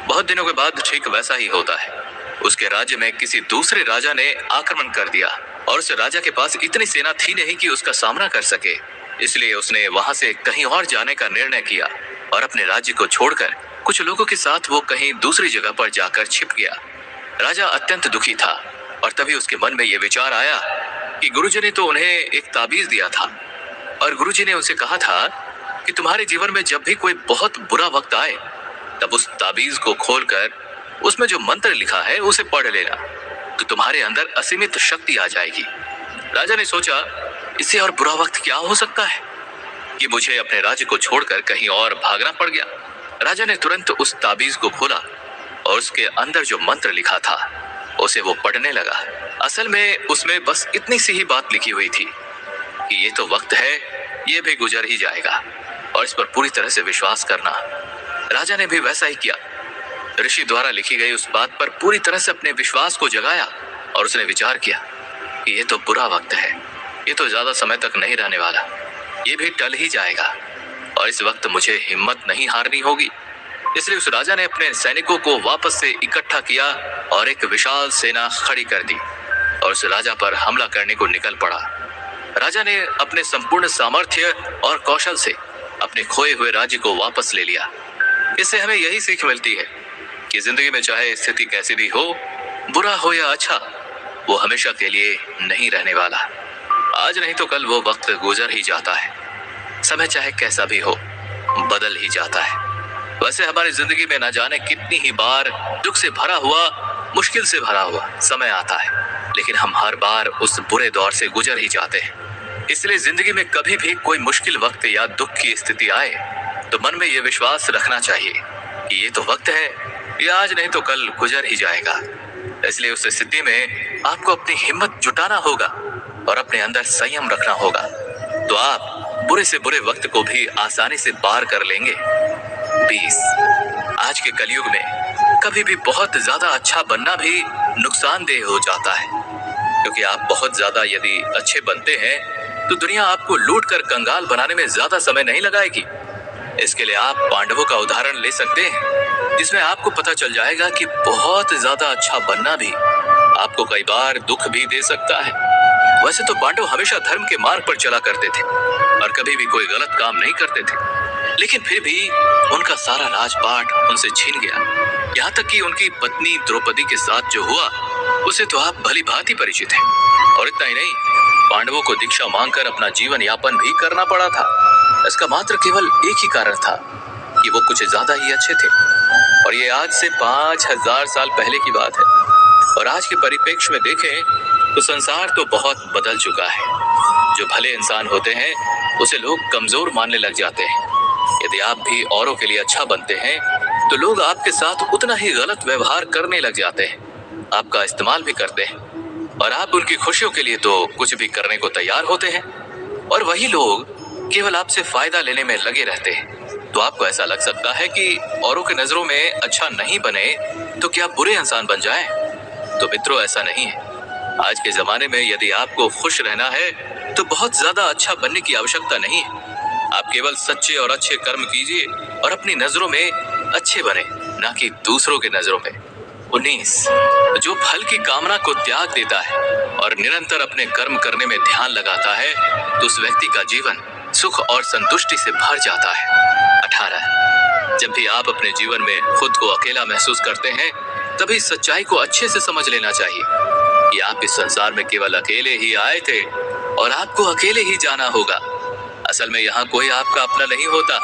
बहुत दिनों के बाद ठीक वैसा ही होता है। उसके राज्य में किसी दूसरे राजा ने आक्रमण कर दिया, और उस राजा के पास इतनी सेना थी नहीं कि उसका सामना कर सके। इसलिए उसने वहां से कहीं और जाने का निर्णय किया और अपने राज्य को छोड़कर कुछ लोगों के साथ वो कहीं दूसरी जगह पर जाकर छिप गया। राजा अत्यंत दुखी था और तभी उसके मन में यह विचार आया कि गुरुजी ने तो उन्हें एक ताबीज दिया था और गुरुजी ने उनसे कहा था कि तुम्हारे जीवन में जब भी कोई बहुत बुरा वक्त आए तब उस ताबीज को खोलकर उसमें जो मंत्र लिखा है उसे पढ़ लेना, तो तुम्हारे अंदर असीमित शक्ति आ जाएगी। राजा ने सोचा, इससे और बुरा वक्त क्या हो सकता है कि मुझे अपने राज्य को छोड़कर कहीं और भागना पड़ गया। राजा ने तुरंत उस ताबीज को खोला और उसके अंदर जो मंत्र लिखा था उसे वो पढ़ने लगा। असल में उसमें बस इतनी सी ही बात लिखी हुई थी कि ये तो वक्त है, ये भी गुजर ही जाएगा और इस पर पूरी तरह से विश्वास करना। राजा ने भी वैसा ही किया। ऋषि द्वारा लिखी गई उस बात पर पूरी तरह से अपने विश्वास को जगाया और उसने विचार किया कि ये तो बुरा वक्त है, ये तो ज्यादा समय तक नहीं रहने वाला, ये भी टल ही जाएगा और इस वक्त मुझे हिम्मत नहीं हारनी होगी। इसलिए उस राजा ने अपने सैनिकों को वापस से इकट्ठा किया और एक विशाल सेना खड़ी कर दी और उस राजा पर हमला करने को निकल पड़ा। राजा ने अपने संपूर्ण सामर्थ्य और कौशल से अपने खोए हुए राज्य को वापस ले लिया। इससे हमें यही सीख मिलती है कि जिंदगी में चाहे स्थिति कैसी भी हो, बुरा हो या अच्छा, वो हमेशा के लिए नहीं रहने वाला। आज नहीं तो कल वो वक्त गुजर ही जाता है। समय चाहे कैसा भी हो, बदल ही जाता है। वैसे हमारी जिंदगी में न जाने कितनी ही बार दुख से भरा हुआ, मुश्किल से भरा हुआ समय आता है, लेकिन हम हर बार उस बुरे दौर से गुजर ही जाते हैं। इसलिए जिंदगी में कभी भी कोई मुश्किल वक्त या दुख की स्थिति आए तो मन में ये विश्वास रखना चाहिए कि ये तो वक्त है, ये आज नहीं तो कल गुजर ही जाएगा। इसलिए उस स्थिति में आपको अपनी हिम्मत जुटाना होगा और अपने अंदर संयम रखना होगा, तो आप बुरे से बुरे वक्त को भी आसानी से पार कर लेंगे। 20 आज के कलयुग में कभी भी बहुत ज्यादा अच्छा बनना भी नुकसानदेह हो जाता है, क्योंकि आप बहुत ज्यादा यदि अच्छे बनते हैं तो दुनिया आपको लूट कर कंगाल बनाने में ज्यादा समय नहीं लगाएगी। इसके लिए आप पांडवों का उदाहरण ले सकते हैं, जिसमें आपको पता चल जाएगा कि बहुत ज्यादा अच्छा बनना भी आपको कई बार दुख भी दे सकता है। वैसे तो पांडव हमेशा धर्म के मार्ग पर चला करते थे और कभी भी कोई गलत काम नहीं करते थे, लेकिन फिर भी उनका सारा राजपाट उनसे छीन गया। यहाँ तक कि उनकी पत्नी द्रौपदी के साथ जो हुआ उसे तो आप भली भांति परिचित हैं। और इतना ही नहीं, पांडवों को दीक्षा मांगकर अपना जीवन यापन भी करना पड़ा था। इसका मात्र केवल एक ही कारण था कि वो कुछ ज्यादा ही अच्छे थे, और ये आज से 5000 साल पहले की बात है। और आज के परिप्रेक्ष्य में देखें तो संसार तो बहुत बदल चुका है। जो भले इंसान होते हैं उसे लोग कमजोर मानने लग जाते हैं। यदि आप भी औरों के लिए अच्छा बनते हैं तो लोग आपके साथ उतना ही गलत व्यवहार करने लग जाते हैं, आपका इस्तेमाल भी करते हैं, और आप उनकी खुशियों के लिए तो कुछ भी करने को तैयार होते हैं। और वही लोग केवल आपसे फायदा लेने में लगे रहते हैं। तो आपको ऐसा लग सकता है कि औरों के नजरों में अच्छा नहीं बने तो क्या बुरे इंसान बन जाएं? तो मित्रों, ऐसा नहीं है। आज के जमाने में यदि आपको खुश रहना है तो बहुत ज्यादा अच्छा बनने की आवश्यकता नहीं है। आप केवल सच्चे और अच्छे कर्म कीजिए और अपनी नजरों में अच्छे बने, ना कि दूसरों के नजरों में। 19 जो फल की कामना को त्याग देता है और निरंतर अपने कर्म करने में ध्यान लगाता है तो उस व्यक्ति का जीवन सुख और संतुष्टि से भर जाता है। 18 जब भी आप अपने जीवन में खुद को अकेला महसूस करते हैं तभी सच्चाई को अच्छे से समझ लेना चाहिए कि आप इस संसार में केवल अकेले ही आए थे और आपको अकेले ही जाना होगा। असल में यहाँ कोई आपका अपना नहीं होता।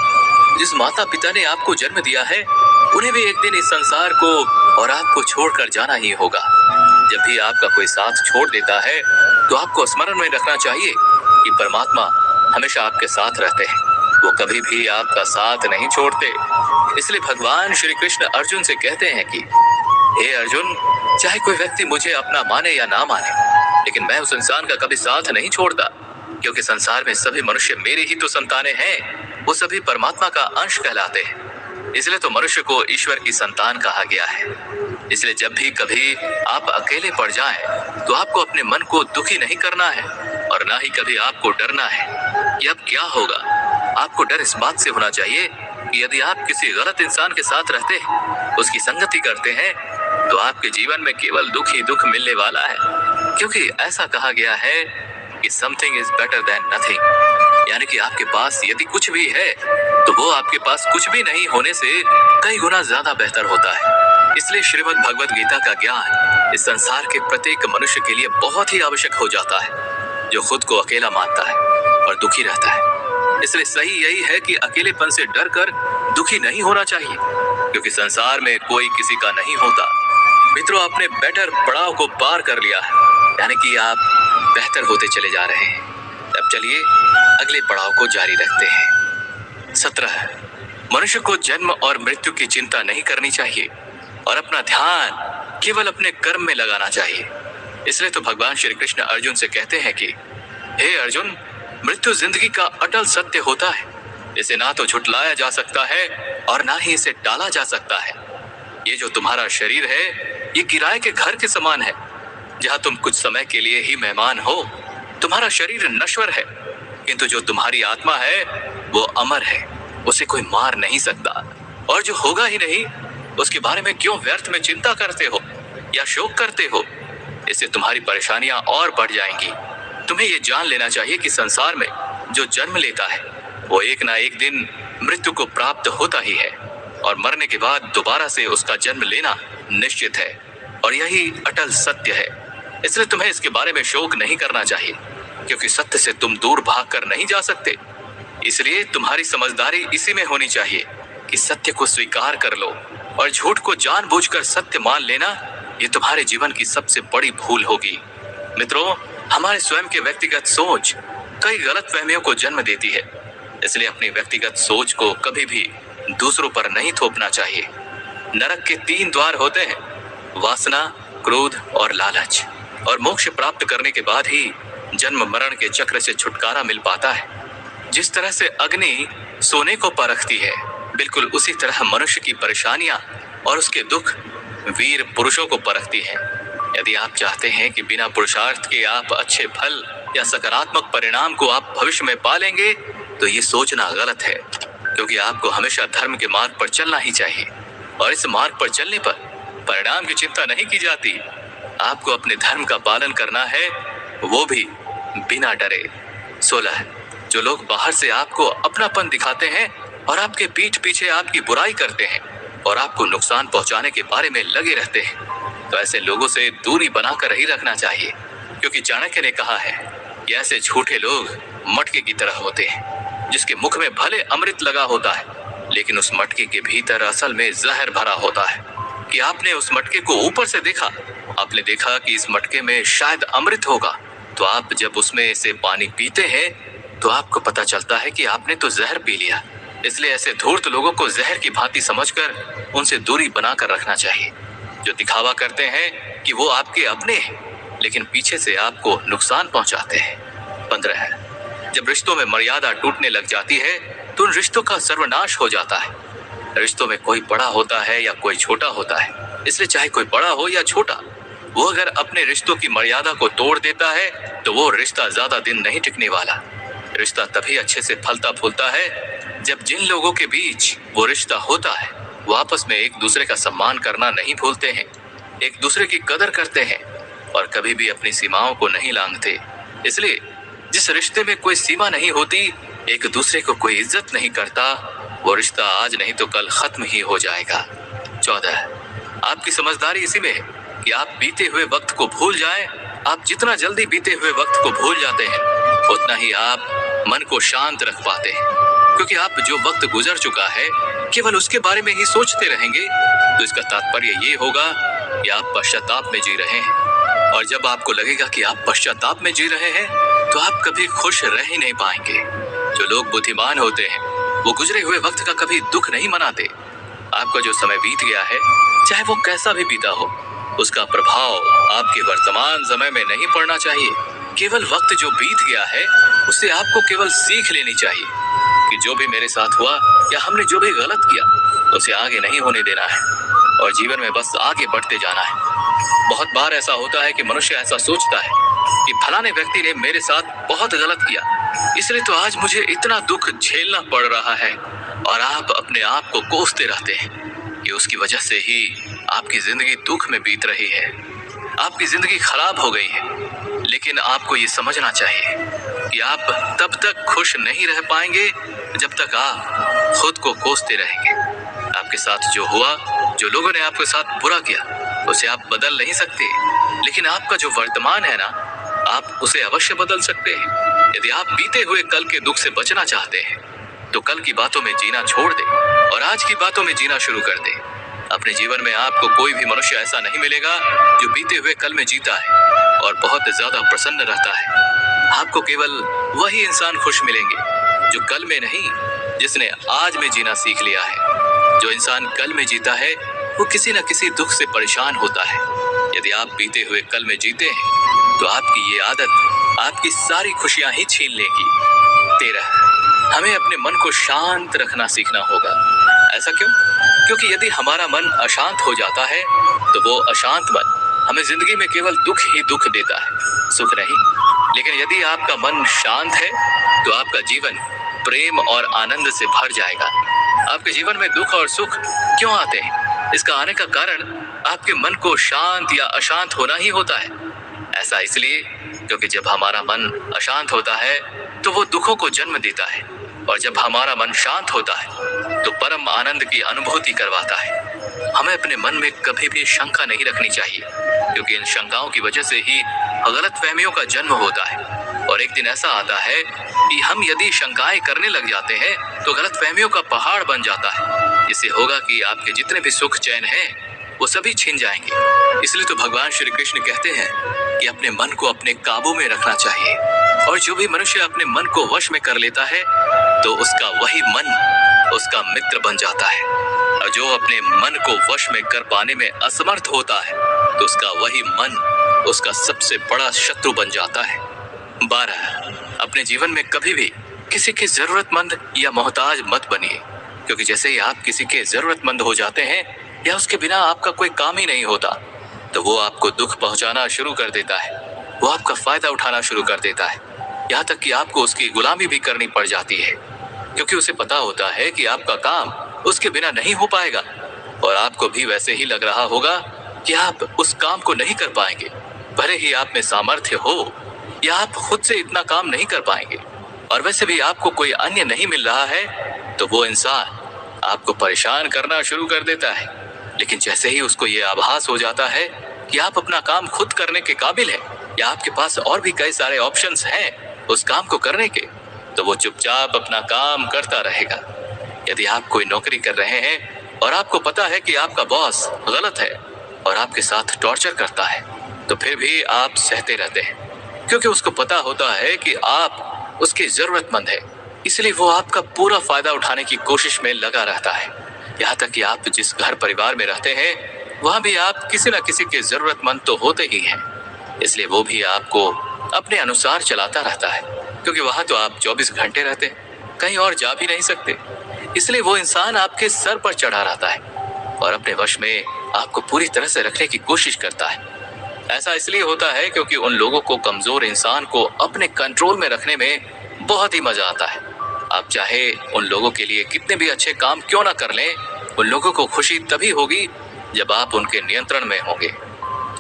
जिस माता पिता ने आपको जन्म दिया है उन्हें भी एक दिन इस संसार को और आपको छोड़कर जाना ही होगा। जब भी आपका कोई साथ छोड़ देता है तो आपको स्मरण में रखना चाहिए कि परमात्मा हमेशा आपके साथ रहते हैं, वो कभी भी आपका साथ नहीं छोड़ते। इसलिए भगवान श्री कृष्ण अर्जुन से कहते हैं कि हे अर्जुन, चाहे कोई व्यक्ति मुझे अपना माने या ना माने, लेकिन मैं उस इंसान का कभी साथ नहीं छोड़ता, क्योंकि संसार में सभी मनुष्य मेरे ही तो संतानें हैं, वो सभी परमात्मा का अंश कहलाते हैं। इसलिए तो मनुष्य को ईश्वर की संतान कहा गया है। इसलिए जब भी कभी आप अकेले पड़ जाएं, तो आपको अपने मन को दुखी नहीं करना है और ना ही कभी आपको डरना है कि अब क्या होगा। आपको डर इस बात से होना चाहिए कि यदि आप किसी गलत इंसान के साथ रहते हैं, उसकी संगति करते हैं, तो आपके जीवन में केवल दुख ही दुख मिलने वाला है। क्योंकि ऐसा कहा गया है कि something is better than nothing, यानी कि आपके पास यदि कुछ भी है तो वो आपके पास कुछ भी नहीं होने से कई गुना ज्यादा बेहतर होता है। इसलिए श्रीमद् भगवद गीता का ज्ञान इस संसार के प्रत्येक मनुष्य के लिए बहुत ही आवश्यक हो जाता है, जो खुद को अकेला मानता है और दुखी रहता है। इसलिए सही यही है कि अकेलेपन से डर कर दुखी नहीं होना चाहिए, क्योंकि संसार में कोई किसी का नहीं होता। मित्रों, आपने बेटर पड़ाव को पार कर लिया है, यानी कि आप बेहतर होते चले जा रहे हैं। अब चलिए अगले पड़ाव को जारी रखते हैं। 17, मनुष्य को जन्म और मृत्यु की चिंता नहीं करनी चाहिए और अपना ध्यान केवल अपने कर्म में लगाना चाहिए। इसलिए तो भगवान श्री कृष्ण अर्जुन से कहते हैं कि हे अर्जुन, मृत्यु जिंदगी का अटल सत्य होता है, इसे ना तो झुटलाया जा सकता है और ना ही इसे टाला जा सकता है। ये जो तुम्हारा शरीर है ये किराए के घर के समान है, जहां तुम कुछ समय के लिए ही मेहमान हो। तुम्हारा शरीर नश्वर है, किंतु जो तुम्हारी आत्मा है वो अमर है, उसे कोई मार नहीं सकता। और जो होगा ही नहीं उसके बारे में क्यों व्यर्थ में चिंता करते हो या शोक करते हो? इससे तुम्हारी परेशानियां और बढ़ जाएंगी। तुम्हें ये जान लेना चाहिए कि संसार में जो जन्म लेता है वो एक ना एक दिन मृत्यु को प्राप्त होता ही है, और मरने के बाद दोबारा से उसका जन्म लेना निश्चित है, और यही अटल सत्य है। इसलिए तुम्हें इसके बारे में शोक नहीं करना चाहिए, क्योंकि सत्य से तुम दूर भागकर नहीं जा सकते। इसलिए तुम्हारी समझदारी इसी में होनी चाहिए कि सत्य को स्वीकार कर लो, और झूठ को जानबूझकर सत्य मान लेना ये तुम्हारे जीवन की सबसे बड़ी भूल होगी। मित्रों, हमारे स्वयं के व्यक्तिगत सोच कई गलतफहमियों को जन्म देती है, इसलिए अपनी व्यक्तिगत सोच को कभी भी दूसरों पर नहीं थोपना चाहिए। नरक के 3 द्वार होते हैं, वासना, क्रोध और लालच, और मोक्ष प्राप्त करने के बाद ही जन्म मरण के चक्र से छुटकारा मिल पाता है। जिस तरह से अग्नि सोने को परखती है, बिल्कुल उसी तरह मनुष्य की परेशानियां और उसके दुख वीर पुरुषों को परखती हैं। यदि आप चाहते हैं कि बिना पुरुषार्थ के आप अच्छे फल या सकारात्मक परिणाम को आप भविष्य में पालेंगे, तो ये सोचना गलत है, क्योंकि आपको हमेशा धर्म के मार्ग पर चलना ही चाहिए, और इस मार्ग पर चलने पर परिणाम की चिंता नहीं की जाती। आपको अपने धर्म का पालन करना है, वो भी बिना डरे। 16, जो लोग बाहर से आपको अपनापन दिखाते हैं और आपके पीठ पीछे आपकी बुराई करते हैं और आपको नुकसान पहुंचाने के बारे में लगे रहते हैं, तो ऐसे लोगों से दूरी बनाकर ही रखना चाहिए, क्योंकि चाणक्य ने कहा है कि ऐसे झूठे लोग मटके की तरह होते हैं, जिसके मुख में भले अमृत लगा होता है, लेकिन उस मटके के भीतर असल में जहर भरा होता है। कि आपने उस मटके को ऊपर से देखा, आपने देखा कि इस मटके में शायद अमृत होगा, तो आप जब उसमें से पानी पीते हैं तो आपको पता चलता है कि आपने तो जहर पी लिया। इसलिए ऐसे धूर्त लोगों को जहर की भांति समझकर उनसे दूरी बनाकर रखना चाहिए, जो दिखावा करते हैं कि वो आपके अपने हैं, लेकिन पीछे से आपको नुकसान पहुंचाते हैं। 15, जब रिश्तों में मर्यादा टूटने लग जाती है तो उन रिश्तों का सर्वनाश हो जाता है। रिश्तों में कोई बड़ा होता है या कोई छोटा होता है, इसलिए चाहे कोई बड़ा हो या छोटा, वो अगर अपने रिश्तों की मर्यादा को तोड़ देता है तो वो रिश्ता ज्यादा दिन नहीं टिकने वाला। रिश्ता तभी अच्छे से फलता फूलता है जब जिन लोगों के बीच वो रिश्ता होता है वो आपस में एक दूसरे का सम्मान करना नहीं भूलते हैं, एक दूसरे की कदर करते हैं और कभी भी अपनी सीमाओं को नहीं लांघते। इसलिए जिस रिश्ते में कोई सीमा नहीं होती, एक दूसरे को कोई इज्जत नहीं करता, वो रिश्ता आज नहीं तो कल खत्म ही हो जाएगा। 14, आपकी समझदारी इसी में है कि आप बीते हुए वक्त को भूल जाएं। आप जितना जल्दी बीते हुए वक्त को भूल जाते हैं उतना ही आप मन को शांत रख पाते हैं, क्योंकि आप जो वक्त गुजर चुका है केवल उसके बारे में ही सोचते रहेंगे तो इसका तात्पर्य ये होगा कि आप पश्चाताप में जी रहे हैं, और जब आपको लगेगा कि आप पश्चाताप में जी रहे हैं तो आप कभी खुश रह ही नहीं पाएंगे। जो लोग बुद्धिमान होते हैं वो गुजरे हुए वक्त का कभी दुख नहीं मनाते। आपका जो समय बीत गया है, चाहे वो कैसा भी बीता हो, उसका प्रभाव आपके वर्तमान समय में नहीं पड़ना चाहिए। केवल वक्त जो बीत गया है उससे आपको केवल सीख लेनी चाहिए कि जो भी मेरे साथ हुआ या हमने जो भी गलत किया उसे आगे नहीं होने देना है और जीवन में बस आगे बढ़ते जाना है। बहुत बार ऐसा होता है कि मनुष्य ऐसा सोचता है कि फलाने व्यक्ति ने मेरे साथ बहुत गलत किया, इसलिए तो आज मुझे इतना दुख झेलना पड़ रहा है, और आप अपने आप को कोसते रहते हैं कि उसकी वजह से ही आपकी जिंदगी दुख में बीत रही है। आपकी जिंदगी खराब हो गई है। लेकिन आपको ये समझना चाहिए कि आप तब तक खुश नहीं रह पाएंगे जब तक आप खुद को कोसते रहेंगे। आपके साथ जो हुआ, जो लोगों ने आपके साथ बुरा किया, उसे आप बदल नहीं सकते, लेकिन आपका जो वर्तमान है ना, आप उसे अवश्य बदल सकते हैं। यदि आप बीते हुए कल के दुख से बचना चाहते हैं तो कल की बातों में जीना छोड़ दें और आज की बातों में जीना शुरू कर दें। अपने जीवन में आपको कोई भी मनुष्य ऐसा नहीं मिलेगा जो बीते हुए कल में जीता है और बहुत ज्यादा प्रसन्न रहता है। आपको केवल वही इंसान खुश मिलेंगे जो कल में नहीं, जिसने आज में जीना सीख लिया है। जो इंसान कल में जीता है वो किसी न किसी दुख से परेशान होता है। यदि आप बीते हुए कल में जीते हैं तो आपकी ये आदत आपकी सारी खुशियां ही छीन लेगी। 13, हमें अपने मन को शांत रखना सीखना होगा। ऐसा क्यों? क्योंकि यदि हमारा मन अशांत हो जाता है तो वो अशांत मन हमें जिंदगी में केवल दुख ही दुख देता है, सुख नहीं। लेकिन यदि आपका मन शांत है तो आपका जीवन प्रेम और आनंद से भर जाएगा। आपके जीवन में दुख और सुख क्यों आते हैं? इसका आने का कारण आपके मन को शांत या अशांत होना ही होता है। ऐसा इसलिए क्योंकि जब हमारा मन अशांत होता है तो वो दुखों को जन्म देता है, और जब हमारा मन शांत होता है तो परम आनंद की अनुभूति करवाता है। हमें अपने मन में कभी भी शंका नहीं रखनी चाहिए, क्योंकि इन शंकाओं की वजह से ही गलतफहमियों का जन्म होता है। और एक दिन ऐसा आता है कि हम यदि शंकाएं करने लग जाते हैं तो गलतफहमियों का पहाड़ बन जाता है। इससे होगा कि आपके जितने भी सुख चैन हैं वो सभी छिन जाएंगे। इसलिए तो भगवान श्री कृष्ण कहते हैं कि अपने मन को अपने काबू में रखना चाहिए, और जो भी मनुष्य अपने मन को वश में कर लेता है तो उसका वही मन उसका मित्र बन जाता है, और जो अपने मन को वश में कर पाने में असमर्थ होता है तो उसका वही मन उसका सबसे बड़ा शत्रु बन जाता है। 12, अपने जीवन में कभी भी किसी के जरूरतमंद या मोहताज मत बनिए, क्योंकि जैसे ही आप किसी के जरूरतमंद हो जाते हैं या उसके बिना आपका कोई काम ही नहीं होता तो वो आपको दुख पहुंचाना शुरू कर देता है। वो आपका फायदा उठाना शुरू कर देता है, यहाँ तक कि आपको उसकी गुलामी भी करनी पड़ जाती है, क्योंकि उसे पता होता है कि आपका काम उसके बिना नहीं हो पाएगा। और आपको भी वैसे ही लग रहा होगा कि आप उस काम को नहीं कर पाएंगे, भले ही आप में सामर्थ्य हो, या आप खुद से इतना काम नहीं कर पाएंगे। और वैसे भी आपको कोई अन्य नहीं मिल रहा है तो वो इंसान आपको परेशान करना शुरू कर देता है। लेकिन जैसे ही उसको ये आभास हो जाता है कि आप अपना काम खुद करने के काबिल हैं, या आपके पास और भी कई सारे ऑप्शंस हैं उस काम को करने के, तो वो चुपचाप अपना काम करता रहेगा। यदि आप कोई नौकरी कर रहे हैं और आपको पता है कि आपका बॉस गलत है और आपके साथ टॉर्चर करता है, तो फिर भी आप सहते रहते हैं, क्योंकि उसको पता होता है कि आप उसकी जरूरतमंद है। इसलिए वो आपका पूरा फायदा उठाने की कोशिश में लगा रहता है। यहाँ तक कि आप जिस घर परिवार में रहते हैं वहां भी आप किसी न किसी के जरूरतमंद तो होते ही हैं। इसलिए वो भी आपको अपने अनुसार चलाता रहता है, क्योंकि वहां तो आप 24 घंटे रहते हैं, कहीं और जा भी नहीं सकते। इसलिए वो इंसान आपके सर पर चढ़ा रहता है और अपने वश में आपको पूरी तरह से रखने की कोशिश करता है। ऐसा इसलिए होता है क्योंकि उन लोगों को, कमजोर इंसान को अपने कंट्रोल में रखने में बहुत ही मजा आता है। आप चाहे उन लोगों के लिए कितने भी अच्छे काम क्यों ना कर लें, उन लोगों को खुशी तभी होगी जब आप उनके नियंत्रण में होंगे।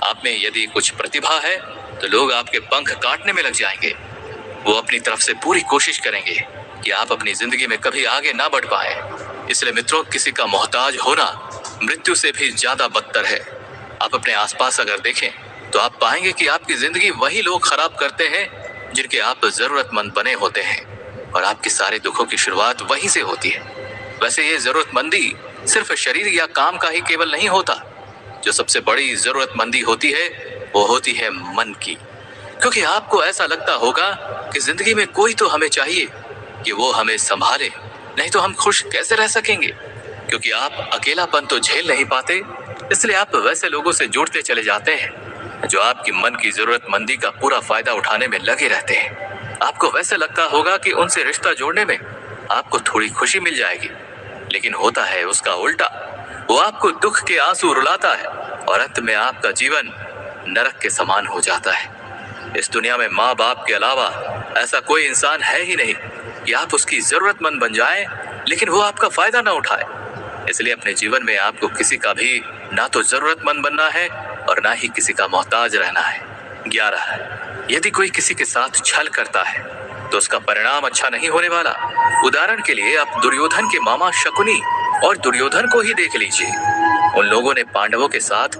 आप में यदि कुछ प्रतिभा है तो लोग आपके पंख काटने में लग जाएंगे। वो अपनी तरफ से पूरी कोशिश करेंगे कि आप अपनी जिंदगी में कभी आगे ना बढ़ पाए। इसलिए मित्रों, किसी का मोहताज होना मृत्यु से भी ज्यादा बदतर है। आप अपने आसपास अगर देखें तो आप पाएंगे कि आपकी जिंदगी वही लोग खराब करते हैं जिनके आप जरूरतमंद बने होते हैं, और आपके सारे दुखों की शुरुआत वहीं से होती है। वैसे ये जरूरतमंदी सिर्फ शरीर या काम का ही केवल नहीं होता। जो सबसे बड़ी जरूरतमंदी होती है वो होती है मन की, क्योंकि आपको ऐसा लगता होगा कि जिंदगी में कोई तो हमें चाहिए कि वो हमें संभाले, नहीं तो हम खुश कैसे रह सकेंगे। क्योंकि आप अकेलापन तो झेल नहीं पाते, इसलिए आप वैसे लोगों से जुड़ते चले जाते हैं जो आपकी मन की जरूरतमंदी का पूरा फायदा उठाने में लगे रहते हैं। आपको वैसे लगता होगा कि उनसे रिश्ता जोड़ने में आपको थोड़ी खुशी मिल जाएगी, लेकिन होता है उसका उल्टा। वो आपको दुख के आंसू रुलाता है और अंत में आपका जीवन नरक के समान हो जाता है। इस दुनिया में माँ बाप के अलावा ऐसा कोई इंसान है ही नहीं कि आप उसकी जरूरतमंद बन जाएं, लेकिन वो आपका फायदा ना उठाए। इसलिए अपने जीवन में आपको किसी का भी ना तो जरूरतमंद बनना है और ना ही किसी का मोहताज रहना है। 11 यदि कोई किसी के साथ छल करता है तो उसका परिणाम अच्छा नहीं होने वाला। उदाहरण के लिए आप दुर्योधन के मामा शकुनी और दुर्योधन को ही देख लीजिए। उन लोगों ने पांडवों के साथ